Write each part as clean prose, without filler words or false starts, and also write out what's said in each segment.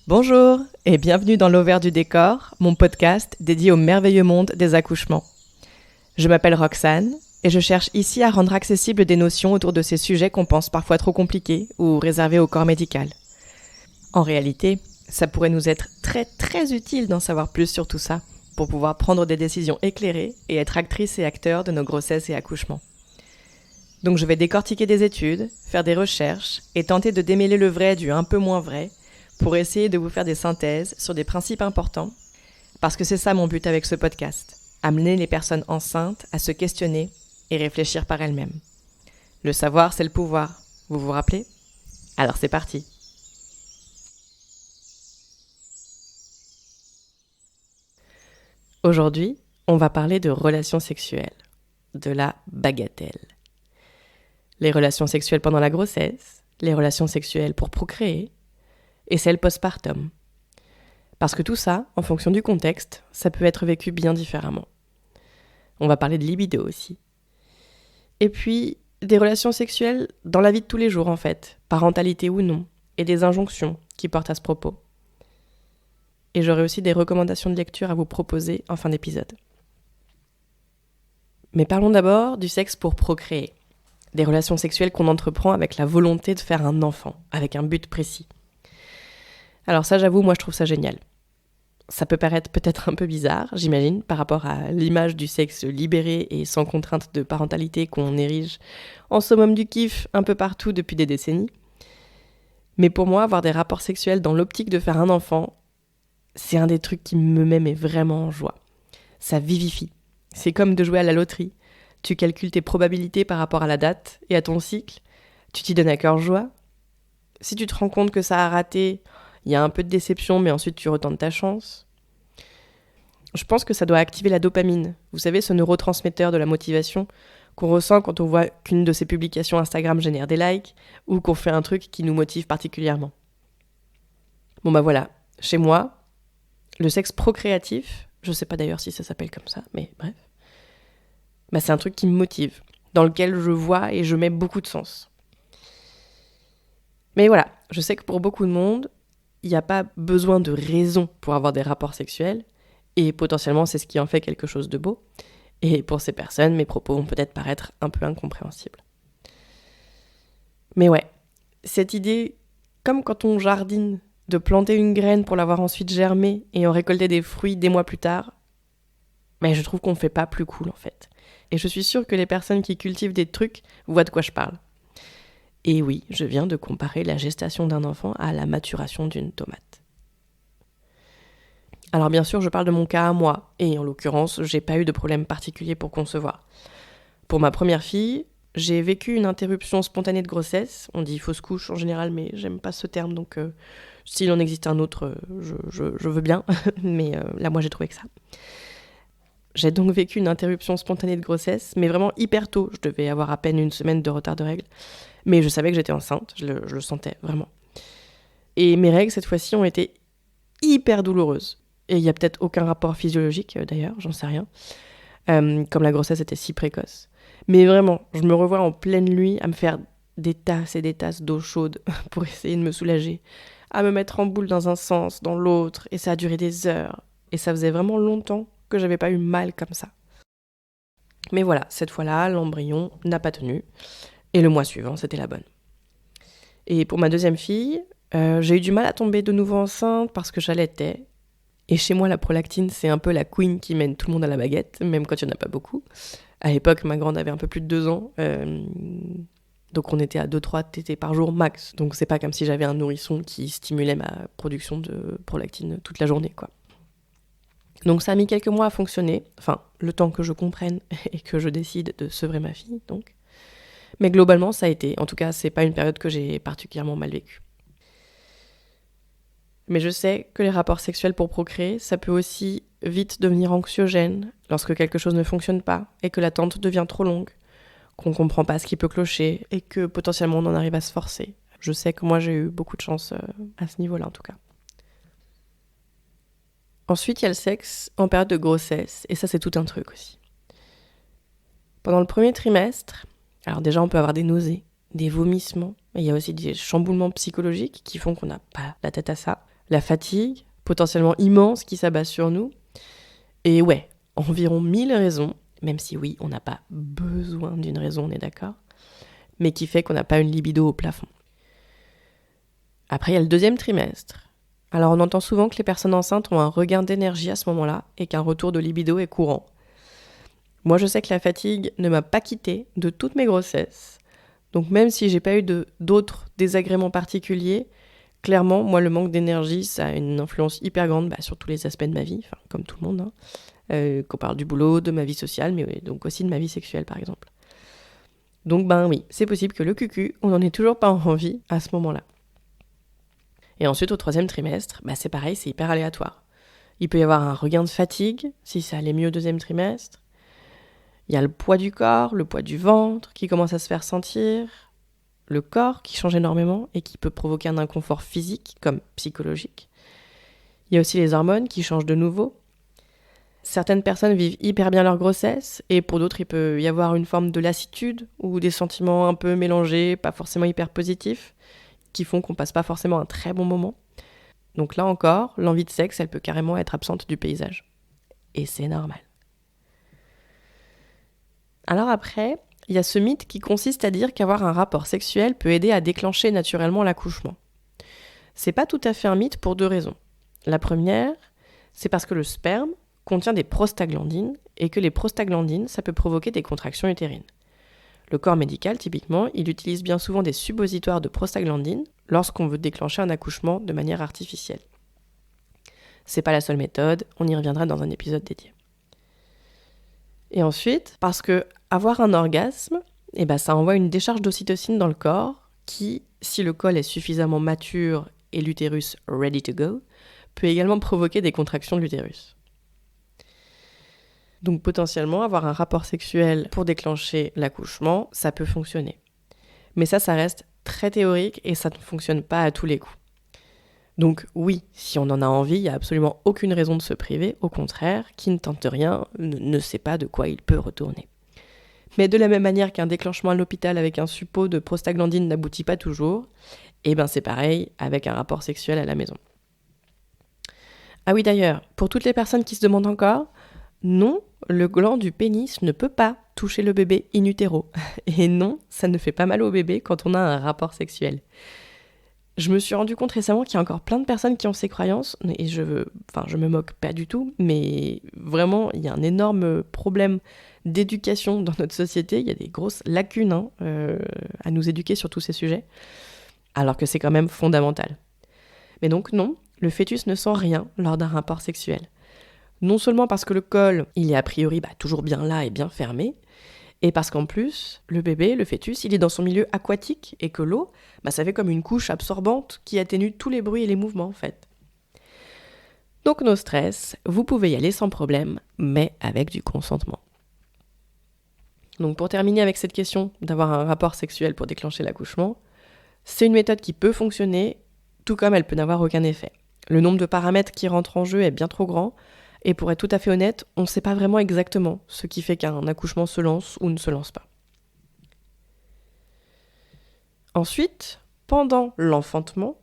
Bonjour et bienvenue dans l'Auvers du décor, mon podcast dédié au merveilleux monde des accouchements. Je m'appelle Roxane et je cherche ici à rendre accessibles des notions autour de ces sujets qu'on pense parfois trop compliqués ou réservés au corps médical. En réalité, ça pourrait nous être très utile d'en savoir plus sur tout ça pour pouvoir prendre des décisions éclairées et être actrices et acteurs de nos grossesses et accouchements. Donc je vais décortiquer des études, faire des recherches et tenter de démêler le vrai du un peu moins vrai pour essayer de vous faire des synthèses sur des principes importants, parce que c'est ça mon but avec ce podcast, amener les personnes enceintes à se questionner et réfléchir par elles-mêmes. Le savoir, c'est le pouvoir, vous vous rappelez ? Alors c'est parti. Aujourd'hui, on va parler de relations sexuelles, de la bagatelle. Les relations sexuelles pendant la grossesse, les relations sexuelles pour procréer, et celles postpartum. Parce que tout ça, en fonction du contexte, ça peut être vécu bien différemment. On va parler de libido aussi. Et puis, des relations sexuelles dans la vie de tous les jours en fait, parentalité ou non, et des injonctions qui portent à ce propos. Et j'aurai aussi des recommandations de lecture à vous proposer en fin d'épisode. Mais parlons d'abord du sexe pour procréer. Des relations sexuelles qu'on entreprend avec la volonté de faire un enfant, avec un but précis. Alors ça, j'avoue, moi je trouve ça génial. Ça peut paraître peut-être un peu bizarre, j'imagine, par rapport à l'image du sexe libéré et sans contrainte de parentalité qu'on érige en summum du kiff un peu partout depuis des décennies. Mais pour moi, avoir des rapports sexuels dans l'optique de faire un enfant, c'est un des trucs qui me met mais vraiment en joie. Ça vivifie. C'est comme de jouer à la loterie. Tu calcules tes probabilités par rapport à la date et à ton cycle. Tu t'y donnes à cœur joie. Si tu te rends compte que ça a raté, il y a un peu de déception, mais ensuite tu retentes ta chance. Je pense que ça doit activer la dopamine. Vous savez, ce neurotransmetteur de la motivation qu'on ressent quand on voit qu'une de ses publications Instagram génère des likes ou qu'on fait un truc qui nous motive particulièrement. Bon bah voilà, chez moi, le sexe procréatif, je sais pas d'ailleurs si ça s'appelle comme ça, mais bref, bah c'est un truc qui me motive, dans lequel je vois et je mets beaucoup de sens. Mais voilà, je sais que pour beaucoup de monde, il n'y a pas besoin de raison pour avoir des rapports sexuels, et potentiellement c'est ce qui en fait quelque chose de beau. Et pour ces personnes, mes propos vont peut-être paraître un peu incompréhensibles. Mais ouais, cette idée, comme quand on jardine, de planter une graine pour l'avoir ensuite germée et en récolter des fruits des mois plus tard, mais je trouve qu'on ne fait pas plus cool en fait. Et je suis sûre que les personnes qui cultivent des trucs voient de quoi je parle. Et oui, je viens de comparer la gestation d'un enfant à la maturation d'une tomate. Alors bien sûr, je parle de mon cas à moi, et en l'occurrence, j'ai pas eu de problème particulier pour concevoir. Pour ma première fille, j'ai vécu une interruption spontanée de grossesse. On dit fausse couche en général, mais j'aime pas ce terme, donc s'il en existe un autre, je veux bien, mais là moi j'ai trouvé que ça. J'ai donc vécu une interruption spontanée de grossesse, mais vraiment hyper tôt. Je devais avoir à peine une semaine de retard de règles, mais je savais que j'étais enceinte, je le sentais vraiment. Et mes règles, cette fois-ci, ont été hyper douloureuses. Et il n'y a peut-être aucun rapport physiologique, d'ailleurs, j'en sais rien. Comme la grossesse était si précoce. Mais vraiment, je me revois en pleine nuit à me faire des tasses et des tasses d'eau chaude pour essayer de me soulager, à me mettre en boule dans un sens, dans l'autre, et ça a duré des heures. Et ça faisait vraiment longtemps que j'avais pas eu mal comme ça. Mais voilà, cette fois-là, l'embryon n'a pas tenu, et le mois suivant, c'était la bonne. Et pour ma deuxième fille, j'ai eu du mal à tomber de nouveau enceinte parce que j'allaitais. Et chez moi, la prolactine, c'est un peu la queen qui mène tout le monde à la baguette, même quand il n'y en a pas beaucoup. À l'époque, ma grande avait un peu plus de 2 ans, donc on était à 2-3 tétés par jour max. Donc c'est pas comme si j'avais un nourrisson qui stimulait ma production de prolactine toute la journée, quoi. Donc ça a mis quelques mois à fonctionner, enfin, le temps que je comprenne et que je décide de sevrer ma fille, donc. Mais globalement, ça a été. En tout cas, c'est pas une période que j'ai particulièrement mal vécue. Mais je sais que les rapports sexuels pour procréer, ça peut aussi vite devenir anxiogène lorsque quelque chose ne fonctionne pas et que l'attente devient trop longue, qu'on comprend pas ce qui peut clocher et que potentiellement on en arrive à se forcer. Je sais que moi j'ai eu beaucoup de chance à ce niveau-là en tout cas. Ensuite, il y a le sexe en période de grossesse et ça c'est tout un truc aussi. Pendant le premier trimestre, alors déjà on peut avoir des nausées, des vomissements, et il y a aussi des chamboulements psychologiques qui font qu'on n'a pas la tête à ça. la fatigue, potentiellement immense, qui s'abat sur nous. Et ouais, environ 1000 raisons, même si oui, on n'a pas besoin d'une raison, on est d'accord, mais qui fait qu'on n'a pas une libido au plafond. Après, il y a le deuxième trimestre. Alors, on entend souvent que les personnes enceintes ont un regain d'énergie à ce moment-là et qu'un retour de libido est courant. Moi, je sais que la fatigue ne m'a pas quittée de toutes mes grossesses. Donc, même si j'ai pas eu d'autres désagréments particuliers, clairement, moi, le manque d'énergie, ça a une influence hyper grande sur tous les aspects de ma vie, comme tout le monde, qu'on parle du boulot, de ma vie sociale, mais donc aussi de ma vie sexuelle, par exemple. Donc, oui, c'est possible que le cucu, on n'en ait toujours pas envie à ce moment-là. Et ensuite, au troisième trimestre, c'est pareil, c'est hyper aléatoire. Il peut y avoir un regain de fatigue, si ça allait mieux au deuxième trimestre. Il y a le poids du corps, le poids du ventre qui commence à se faire sentir, le corps qui change énormément et qui peut provoquer un inconfort physique comme psychologique. Il y a aussi les hormones qui changent de nouveau. Certaines personnes vivent hyper bien leur grossesse et pour d'autres, il peut y avoir une forme de lassitude ou des sentiments un peu mélangés, pas forcément hyper positifs, qui font qu'on passe pas forcément un très bon moment. Donc là encore, l'envie de sexe, elle peut carrément être absente du paysage. Et c'est normal. Alors après, il y a ce mythe qui consiste à dire qu'avoir un rapport sexuel peut aider à déclencher naturellement l'accouchement. C'est pas tout à fait un mythe pour 2 raisons. La première, c'est parce que le sperme contient des prostaglandines et que les prostaglandines, ça peut provoquer des contractions utérines. Le corps médical, typiquement, il utilise bien souvent des suppositoires de prostaglandines lorsqu'on veut déclencher un accouchement de manière artificielle. C'est pas la seule méthode, on y reviendra dans un épisode dédié. Et ensuite, parce que avoir un orgasme, ça envoie une décharge d'ocytocine dans le corps qui, si le col est suffisamment mature et l'utérus ready to go, peut également provoquer des contractions de l'utérus. Donc potentiellement, avoir un rapport sexuel pour déclencher l'accouchement, ça peut fonctionner. Mais ça reste très théorique et ça ne fonctionne pas à tous les coups. Donc oui, si on en a envie, il n'y a absolument aucune raison de se priver. Au contraire, qui ne tente rien ne sait pas de quoi il peut retourner. Mais de la même manière qu'un déclenchement à l'hôpital avec un suppôt de prostaglandine n'aboutit pas toujours, c'est pareil avec un rapport sexuel à la maison. Ah oui d'ailleurs, pour toutes les personnes qui se demandent encore, non, le gland du pénis ne peut pas toucher le bébé in utero. Et non, ça ne fait pas mal au bébé quand on a un rapport sexuel. Je me suis rendu compte récemment qu'il y a encore plein de personnes qui ont ces croyances, et je me moque pas du tout, mais vraiment, il y a un énorme problème d'éducation dans notre société. Il y a des grosses lacunes à nous éduquer sur tous ces sujets, alors que c'est quand même fondamental. Mais donc non, le fœtus ne sent rien lors d'un rapport sexuel. Non seulement parce que le col, il est a priori toujours bien là et bien fermé, et parce qu'en plus, le bébé, le fœtus, il est dans son milieu aquatique et que l'eau, ça fait comme une couche absorbante qui atténue tous les bruits et les mouvements en fait. Donc no stress, vous pouvez y aller sans problème, mais avec du consentement. Donc pour terminer avec cette question d'avoir un rapport sexuel pour déclencher l'accouchement, c'est une méthode qui peut fonctionner, tout comme elle peut n'avoir aucun effet. Le nombre de paramètres qui rentrent en jeu est bien trop grand, et pour être tout à fait honnête, on ne sait pas vraiment exactement ce qui fait qu'un accouchement se lance ou ne se lance pas. Ensuite, pendant l'enfantement,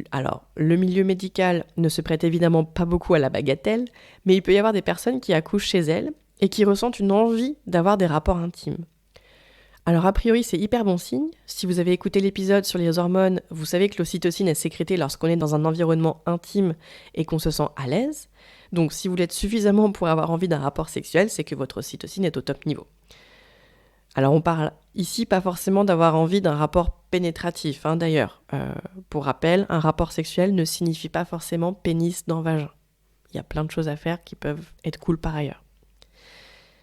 alors le milieu médical ne se prête évidemment pas beaucoup à la bagatelle, mais il peut y avoir des personnes qui accouchent chez elles et qui ressentent une envie d'avoir des rapports intimes. Alors a priori c'est hyper bon signe, si vous avez écouté l'épisode sur les hormones, vous savez que l'ocytocine est sécrétée lorsqu'on est dans un environnement intime et qu'on se sent à l'aise. Donc si vous l'êtes suffisamment pour avoir envie d'un rapport sexuel, c'est que votre ocytocine est au top niveau. Alors on parle ici pas forcément d'avoir envie d'un rapport pénétratif, d'ailleurs. Pour rappel, un rapport sexuel ne signifie pas forcément pénis dans vagin. Il y a plein de choses à faire qui peuvent être cool par ailleurs.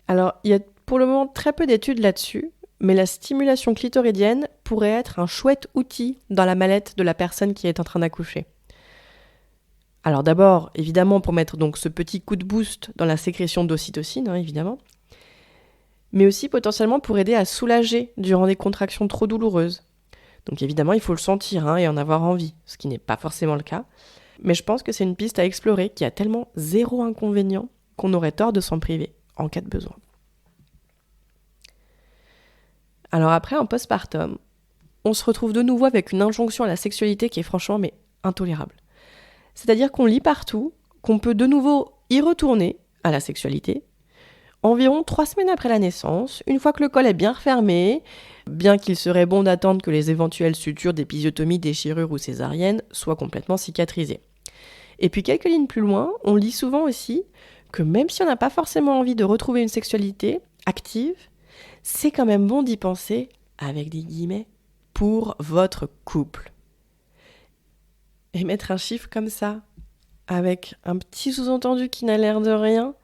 Alors il y a pour le moment très peu d'études là-dessus, mais la stimulation clitoridienne pourrait être un chouette outil dans la mallette de la personne qui est en train d'accoucher. Alors d'abord, évidemment, pour mettre donc ce petit coup de boost dans la sécrétion d'ocytocine, évidemment, mais aussi potentiellement pour aider à soulager durant des contractions trop douloureuses. Donc évidemment, il faut le sentir et en avoir envie, ce qui n'est pas forcément le cas, mais je pense que c'est une piste à explorer qui a tellement zéro inconvénient qu'on aurait tort de s'en priver en cas de besoin. Alors après, en postpartum, on se retrouve de nouveau avec une injonction à la sexualité qui est franchement intolérable. C'est-à-dire qu'on lit partout qu'on peut de nouveau y retourner à la sexualité environ 3 semaines après la naissance, une fois que le col est bien refermé, bien qu'il serait bon d'attendre que les éventuelles sutures d'épisiotomie, déchirure ou césarienne soient complètement cicatrisées. Et puis quelques lignes plus loin, on lit souvent aussi que même si on n'a pas forcément envie de retrouver une sexualité active, c'est quand même bon d'y penser, avec des guillemets, pour votre couple. Et mettre un chiffre comme ça, avec un petit sous-entendu qui n'a l'air de rien,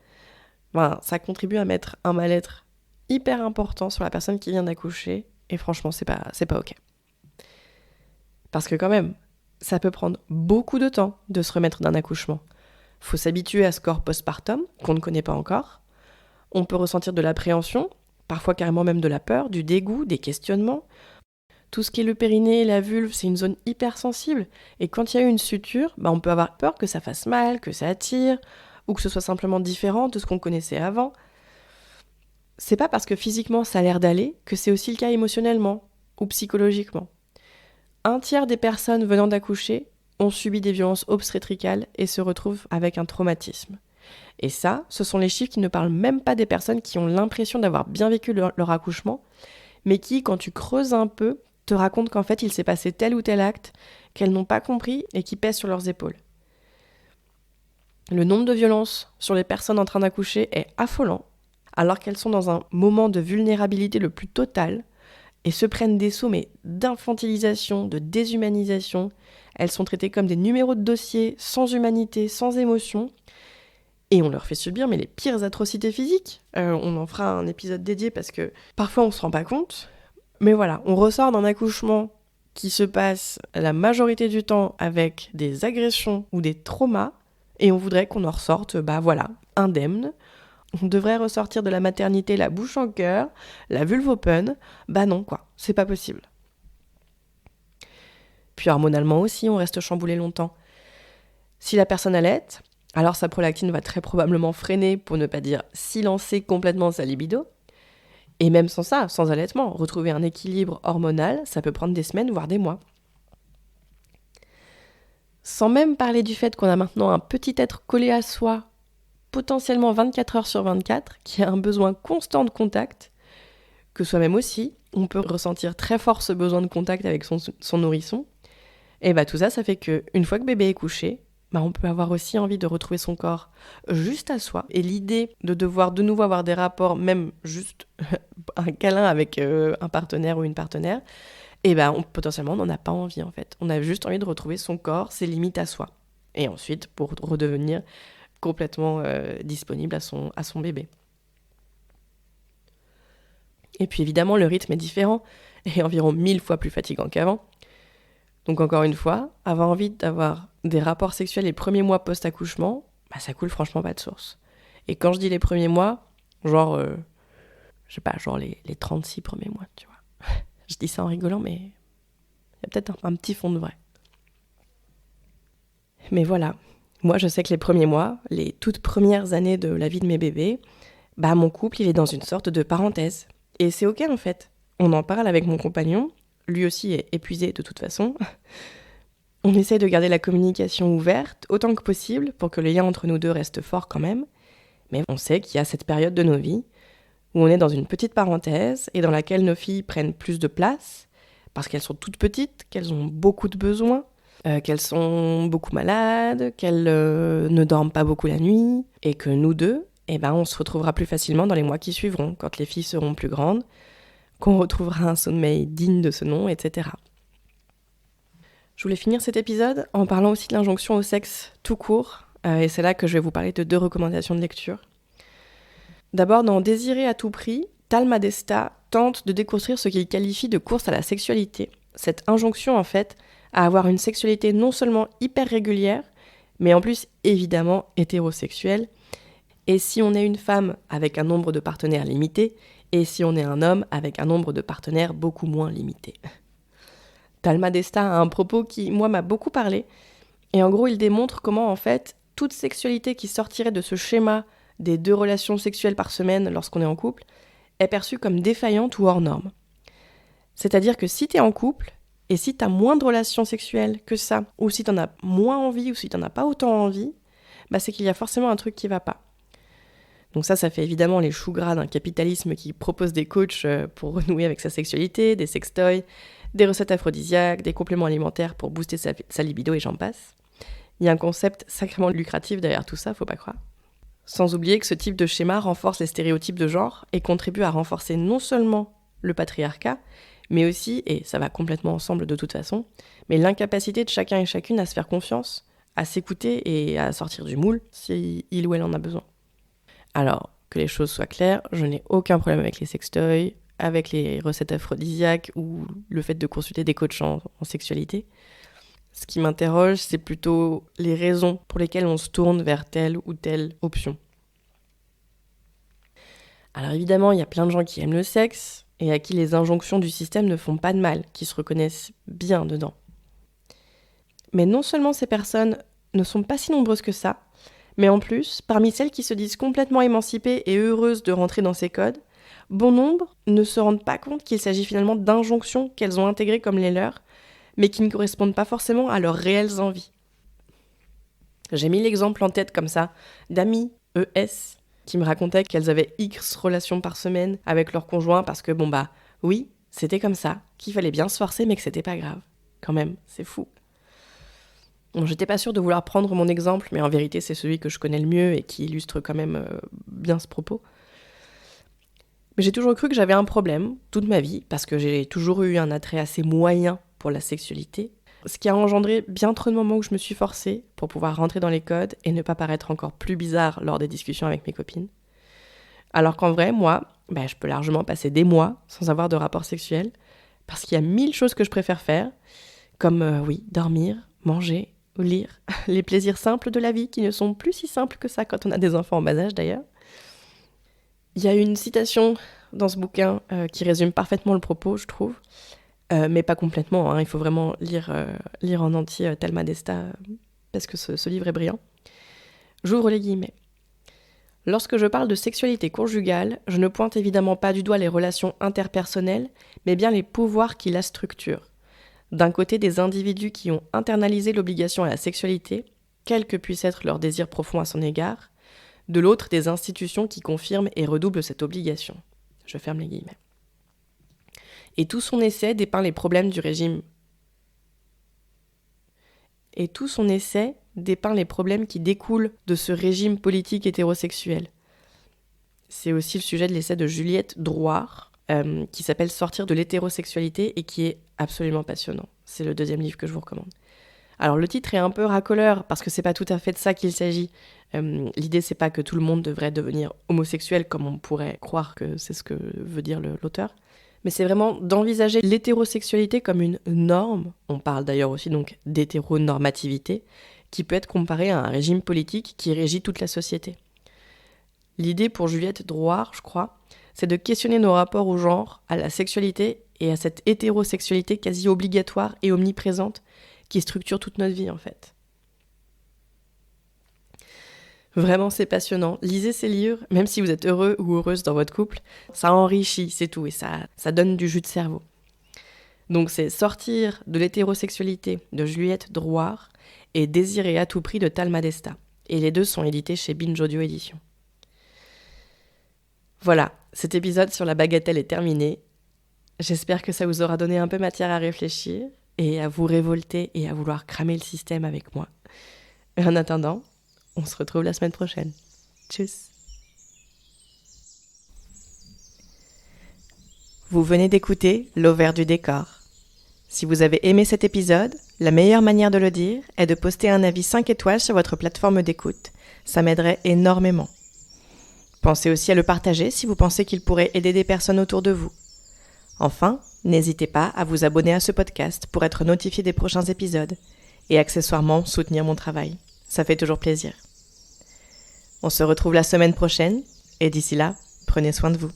ça contribue à mettre un mal-être hyper important sur la personne qui vient d'accoucher, et franchement, c'est pas ok. Parce que quand même, ça peut prendre beaucoup de temps de se remettre d'un accouchement. Faut s'habituer à ce corps postpartum, qu'on ne connaît pas encore. On peut ressentir de l'appréhension, parfois carrément même de la peur, du dégoût, des questionnements. Tout ce qui est le périnée et la vulve, c'est une zone hyper sensible. Et quand il y a eu une suture, on peut avoir peur que ça fasse mal, que ça attire, ou que ce soit simplement différent de ce qu'on connaissait avant. C'est pas parce que physiquement ça a l'air d'aller que c'est aussi le cas émotionnellement ou psychologiquement. 1/3 des personnes venant d'accoucher ont subi des violences obstétricales et se retrouvent avec un traumatisme. Et ça, ce sont les chiffres qui ne parlent même pas des personnes qui ont l'impression d'avoir bien vécu leur accouchement, mais qui, quand tu creuses un peu, te racontent qu'en fait il s'est passé tel ou tel acte qu'elles n'ont pas compris et qui pèse sur leurs épaules. Le nombre de violences sur les personnes en train d'accoucher est affolant, alors qu'elles sont dans un moment de vulnérabilité le plus total et se prennent des sauts d'infantilisation, de déshumanisation. Elles sont traitées comme des numéros de dossier, sans humanité, sans émotion, et on leur fait subir les pires atrocités physiques. On en fera un épisode dédié parce que parfois on se rend pas compte, mais voilà, on ressort d'un accouchement qui se passe la majorité du temps avec des agressions ou des traumas, et on voudrait qu'on en ressorte, indemne. On devrait ressortir de la maternité la bouche en cœur, la vulve open. Non, c'est pas possible. Puis hormonalement aussi, on reste chamboulé longtemps. Si la personne allaite, alors sa prolactine va très probablement freiner, pour ne pas dire silencer complètement sa libido. Et même sans ça, sans allaitement, retrouver un équilibre hormonal, ça peut prendre des semaines, voire des mois. Sans même parler du fait qu'on a maintenant un petit être collé à soi, potentiellement 24 heures sur 24, qui a un besoin constant de contact, que soi-même aussi, on peut ressentir très fort ce besoin de contact avec son nourrisson. Et tout ça, ça fait qu'une fois que bébé est couché, on peut avoir aussi envie de retrouver son corps juste à soi. Et l'idée de devoir de nouveau avoir des rapports, même juste un câlin avec un partenaire ou une partenaire, potentiellement, on n'en a pas envie en fait. On a juste envie de retrouver son corps, ses limites à soi. Et ensuite, pour redevenir complètement disponible à son bébé. Et puis évidemment, le rythme est différent et environ 1000 fois plus fatigant qu'avant. Donc encore une fois, avoir envie d'avoir des rapports sexuels les premiers mois post-accouchement, ça coule franchement pas de source. Et quand je dis les premiers mois, genre les 36 premiers mois, tu vois. Je dis ça en rigolant, mais il y a peut-être un petit fond de vrai. Mais voilà, moi je sais que les premiers mois, les toutes premières années de la vie de mes bébés, mon couple il est dans une sorte de parenthèse. Et c'est ok en fait. On en parle avec mon compagnon, lui aussi est épuisé de toute façon. On essaie de garder la communication ouverte autant que possible pour que le lien entre nous deux reste fort quand même. Mais on sait qu'il y a cette période de nos vies où on est dans une petite parenthèse et dans laquelle nos filles prennent plus de place parce qu'elles sont toutes petites, qu'elles ont beaucoup de besoins, qu'elles sont beaucoup malades, qu'elles ne dorment pas beaucoup la nuit et que nous deux, on se retrouvera plus facilement dans les mois qui suivront quand les filles seront plus grandes, qu'on retrouvera un sommeil digne de ce nom, etc. Je voulais finir cet épisode en parlant aussi de l'injonction au sexe tout court, et c'est là que je vais vous parler de 2 recommandations de lecture. D'abord, dans Désirer à tout prix, Tal Madesta tente de déconstruire ce qu'il qualifie de course à la sexualité. Cette injonction, en fait, à avoir une sexualité non seulement hyper régulière, mais en plus évidemment hétérosexuelle. Et si on est une femme avec un nombre de partenaires limité, et si on est un homme avec un nombre de partenaires beaucoup moins limité. Tal Madesta a un propos qui, moi, m'a beaucoup parlé. Et en gros, il démontre comment, en fait, toute sexualité qui sortirait de ce schéma des 2 relations sexuelles par semaine lorsqu'on est en couple est perçue comme défaillante ou hors norme. C'est-à-dire que si t'es en couple Et si t'as moins de relations sexuelles que ça, ou si t'en as moins envie, ou si t'en as pas autant envie, c'est qu'il y a forcément un truc qui va pas. Donc ça fait évidemment les choux gras d'un capitalisme qui propose des coachs pour renouer avec sa sexualité, des sextoys, des recettes aphrodisiaques, des compléments alimentaires pour booster sa libido et j'en passe. Il y a un concept sacrément lucratif derrière tout ça, faut pas croire. Sans oublier que ce type de schéma renforce les stéréotypes de genre et contribue à renforcer non seulement le patriarcat, mais aussi, et ça va complètement ensemble de toute façon, mais l'incapacité de chacun et chacune à se faire confiance, à s'écouter et à sortir du moule si il ou elle en a besoin. Alors, que les choses soient claires, je n'ai aucun problème avec les sextoys, avec les recettes aphrodisiaques ou le fait de consulter des coachs en sexualité. Ce qui m'interroge, c'est plutôt les raisons pour lesquelles on se tourne vers telle ou telle option. Alors évidemment, il y a plein de gens qui aiment le sexe et à qui les injonctions du système ne font pas de mal, qui se reconnaissent bien dedans. Mais non seulement ces personnes ne sont pas si nombreuses que ça, mais en plus, parmi celles qui se disent complètement émancipées et heureuses de rentrer dans ces codes, bon nombre ne se rendent pas compte qu'il s'agit finalement d'injonctions qu'elles ont intégrées comme les leurs, mais qui ne correspondent pas forcément à leurs réelles envies. J'ai mis l'exemple en tête comme ça d'amis, ES, qui me racontaient qu'elles avaient X relations par semaine avec leur conjoint parce que oui, c'était comme ça, qu'il fallait bien se forcer mais que c'était pas grave. Quand même, c'est fou. Bon, j'étais pas sûre de vouloir prendre mon exemple, mais en vérité c'est celui que je connais le mieux et qui illustre quand même bien ce propos. Mais j'ai toujours cru que j'avais un problème, toute ma vie, parce que j'ai toujours eu un attrait assez moyen pour la sexualité, ce qui a engendré bien trop de moments où je me suis forcée pour pouvoir rentrer dans les codes et ne pas paraître encore plus bizarre lors des discussions avec mes copines. Alors qu'en vrai, moi, je peux largement passer des mois sans avoir de rapport sexuel, parce qu'il y a 1000 choses que je préfère faire, comme, dormir, manger ou lire, les plaisirs simples de la vie qui ne sont plus si simples que ça quand on a des enfants en bas âge d'ailleurs. Il y a une citation dans ce bouquin qui résume parfaitement le propos, je trouve, mais pas complètement, il faut vraiment lire en entier Thelma d'Esta, parce que ce livre est brillant. J'ouvre les guillemets. « Lorsque je parle de sexualité conjugale, je ne pointe évidemment pas du doigt les relations interpersonnelles, mais bien les pouvoirs qui la structurent. D'un côté, des individus qui ont internalisé l'obligation à la sexualité, quel que puisse être leur désir profond à son égard, de l'autre, des institutions qui confirment et redoublent cette obligation. » Je ferme les guillemets. Et tout son essai dépeint les problèmes du régime. Et tout son essai dépeint les problèmes qui découlent de ce régime politique hétérosexuel. C'est aussi le sujet de l'essai de Juliette Drouard, qui s'appelle « Sortir de l'hétérosexualité » et qui est absolument passionnant. C'est le 2e livre que je vous recommande. Alors le titre est un peu racoleur, parce que c'est pas tout à fait de ça qu'il s'agit. L'idée, c'est pas que tout le monde devrait devenir homosexuel, comme on pourrait croire que c'est ce que veut dire l'auteur. Mais c'est vraiment d'envisager l'hétérosexualité comme une norme, on parle d'ailleurs aussi donc d'hétéronormativité, qui peut être comparée à un régime politique qui régit toute la société. L'idée pour Juliette Drouard, je crois, c'est de questionner nos rapports au genre, à la sexualité et à cette hétérosexualité quasi obligatoire et omniprésente qui structure toute notre vie en fait. Vraiment, c'est passionnant. Lisez ces livres, même si vous êtes heureux ou heureuse dans votre couple, ça enrichit, c'est tout, et ça donne du jus de cerveau. Donc c'est Sortir de l'hétérosexualité de Juliette Drouard et Désirer à tout prix de Thelma d'Esta. Et les deux sont édités chez Binge Audio Édition. Voilà, cet épisode sur la bagatelle est terminé. J'espère que ça vous aura donné un peu matière à réfléchir et à vous révolter et à vouloir cramer le système avec moi. Et en attendant, on se retrouve la semaine prochaine. Tchuss. Vous venez d'écouter L'Ovaire du décor. Si vous avez aimé cet épisode, la meilleure manière de le dire est de poster un avis 5 étoiles sur votre plateforme d'écoute. Ça m'aiderait énormément. Pensez aussi à le partager si vous pensez qu'il pourrait aider des personnes autour de vous. Enfin, n'hésitez pas à vous abonner à ce podcast pour être notifié des prochains épisodes et accessoirement soutenir mon travail. Ça fait toujours plaisir. On se retrouve la semaine prochaine et d'ici là, prenez soin de vous.